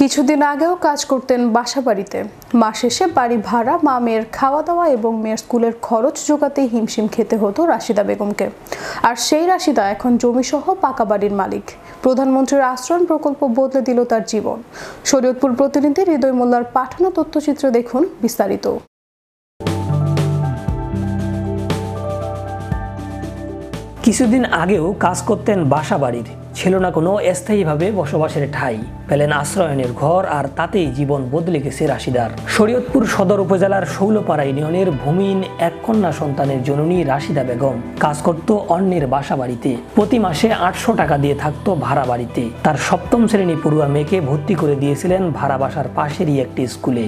কিছুদিন আগেও কাজ করতেন বাসাবাড়িতে। মাস শেষে বাড়ি ভাড়া, মা মেয়ের খাওয়া দাওয়া এবং মেয়ের স্কুলের খরচ জোগাতেই হিমশিম খেতে হতো রাশিদা বেগমকে। আর সেই রাশিদা এখন জমিসহ পাকা বাড়ির মালিক। প্রধানমন্ত্রীর আশ্রয়ণ প্রকল্প বদলে দিল তার জীবন। শরীয়তপুর প্রতিনিধি হৃদয় মোল্লার পাঠানো তথ্যচিত্র দেখুন বিস্তারিত। কিছুদিন আগেও কাজ করতেন বাসাবাড়ির, ছিল না কোনো স্থায়ীভাবে বসবাসের ঠাঁই, পেলেন আশ্রয়নের ঘর, আর তাতেই জীবন বদলে গেছে রাশিদার। শরীয়তপুর সদর উপজেলার শৌলপাড়া ইউনিয়নের ভূমিহীন এক কন্যা সন্তানের জননী রাশিদা বেগম কাজ করত অন্যের বাসাবাড়িতে। প্রতি মাসে 800 টাকা দিয়ে থাকতো ভাড়া বাড়িতে। তার সপ্তম শ্রেণী পড়ুয়া মেয়েকে ভর্তি করে দিয়েছিলেন ভাড়া বাসার পাশেরই একটি স্কুলে।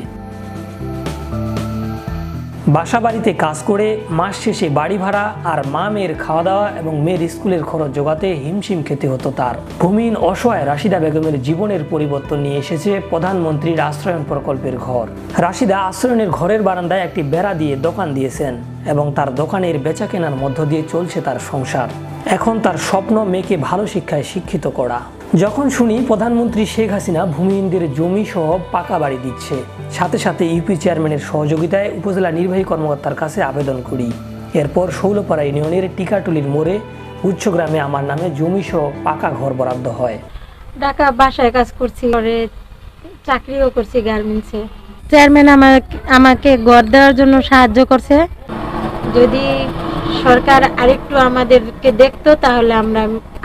বাসা বাড়িতে কাজ করে মাস শেষে বাড়ি ভাড়া আর মা মেয়ের খাওয়া দাওয়া এবং মেয়ের স্কুলের খরচ জোগাতে হিমশিম খেতে হতো তার। ভূমিহীন অসহায় রাশিদা বেগমের জীবনের পরিবর্তন নিয়ে এসেছে প্রধানমন্ত্রীর আশ্রয়ণ প্রকল্পের ঘর। রাশিদা আশ্রয়নের ঘরের বারান্দায় একটি বেড়া দিয়ে দোকান দিয়েছেন এবং তার দোকানের বেচা কেনার মধ্য দিয়ে চলছে তার সংসার। এখন তার স্বপ্ন মেয়েকে ভালো শিক্ষায় শিক্ষিত করা। যখন শুনি প্রধানমন্ত্রী শেখ হাসিনা ভূমিহীনদের জমি সহ পাকা বাড়ি দিচ্ছে, সাথে সাথে ইউপি চেয়ারম্যানের সহযোগিতায় উপজেলা নির্বাহী কর্মকর্তার কাছে আবেদন করি। এরপর শৌলপাড়া ইউনিয়নের টিকাটুলির মোড়ে উচ্চগ্রামে আমার নামে জমি সহ পাকা ঘর বরাদ্দ হয়। ঢাকা বাসায় কাজ করছি, পরে চাকরিও করছি গার্মেন্টসে। চেয়ারম্যান আমাকে ঘর দেওয়ার জন্য সাহায্য করছে। যদি সরকার আরেকটু আমাদেরকে দেখতো তাহলে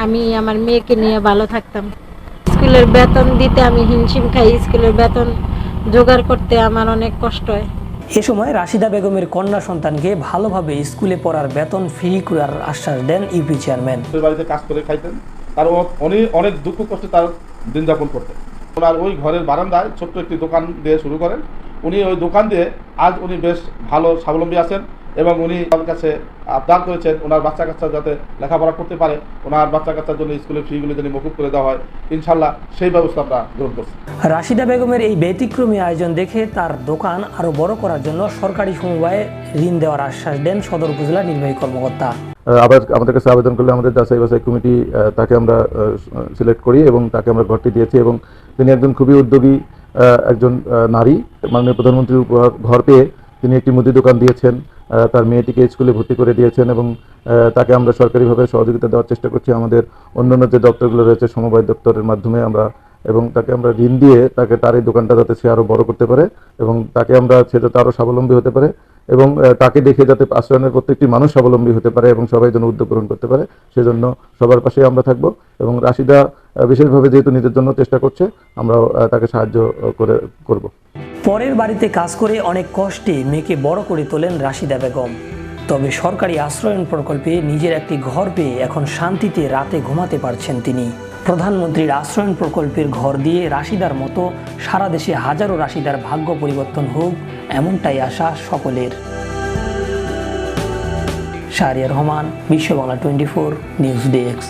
আমি আমার মেয়েকে নিয়ে ভালো থাকতাম। স্কুলের বেতন দিতে আমি হিমশিম খাই, স্কুলের বেতন জোগাড় করতে আমার অনেক কষ্ট হয়। এ সময় রাশিদা বেগমের কন্যা সন্তানকে ভালোভাবে স্কুলে পড়ার বেতন ফ্রি করার আশ্বাস দেন ইউপি চেয়ারম্যান। বাড়িতে কাজ করে খাইতেন, তার অনেক দুঃখ কষ্টে তার দিন যাপন করতেন। ওনার ওই ঘরের বারান্দায় ছোট্ট একটি দোকান দিয়ে শুরু করেন। উনি ওই দোকান দিয়ে আজ উনি বেশ ভালো স্বাবলম্বী আছেন এবং উনি আমার কাছে আবদার করেছেন ওনার বাচ্চা কাচ্চা যাতে লেখাপড়া করতে পারে, ওনার বাচ্চা কাচ্চার জন্য স্কুলের ফিগুলো যদি মকুব করে দেওয়া হয়, ইনশাল্লাহ সেই ব্যবস্থা আমরা গ্রহণ করছি। রাশিদা বেগমের এই ব্যতিক্রমী আয়োজন দেখে তার দোকান আরো বড় করার জন্য সরকারি সমবায়ে ঋণ দেওয়ার আশ্বাস দেন সদর উপজেলা নির্বাহী কর্মকর্তা। আবার আমাদের কাছে আবেদন করলে আমাদের যাচাই বাছাই কমিটি তাকে আমরা সিলেক্ট করি এবং তাকে আমরা ঘরটি দিয়েছি। এবং তিনি একজন খুবই উদ্যোগী একজন নারী। মাননীয় প্রধানমন্ত্রীর ঘর পেয়ে তিনি একটি মুদি দোকান দিয়েছেন, তার মেয়েটিকে স্কুলে ভর্তি করে দিয়েছেন এবং তাকে আমরা সরকারিভাবে সহযোগিতা দেওয়ার চেষ্টা করছি আমাদের অন্যান্য যে দপ্তরগুলো রয়েছে সমবায় দপ্তরের মাধ্যমে আমরা, এবং তাকে আমরা ঋণ দিয়ে তার এই দোকানটা যাতে সে আরও বড় করতে পারে এবং সে যাতে আরও স্বাবলম্বী হতে পারে এবং তাকে দেখে যাতে আশ্রয়নের প্রত্যেকটি মানুষ স্বাবলম্বী হতে পারে এবং সবাই যেন উদ্যোগ গ্রহণ করতে পারে, সেজন্য সবার পাশে আমরা থাকব। এবং রাশিদা বিশেষভাবে যেহেতু নিজের জন্য চেষ্টা করছে, আমরাও তাকে সাহায্য করব। পরের বাড়িতে কাজ করে অনেক কষ্টে মেয়েকে বড় করে তোলেন রাশিদা বেগম। তবে সরকারি আশ্রয়ণ প্রকল্পে নিজের একটি ঘর পেয়ে এখন শান্তিতে রাতে ঘুমাতে পারছেন তিনি। প্রধানমন্ত্রীর আশ্রয়ণ প্রকল্পের ঘর দিয়ে রাশিদার মতো সারা দেশে হাজারো রাশিদার ভাগ্য পরিবর্তন হোক, এমনটাই আশা সকলের। শাহরিয়ার রহমান, বিশ্ব বাংলা 24 নিউজ ডেস্ক।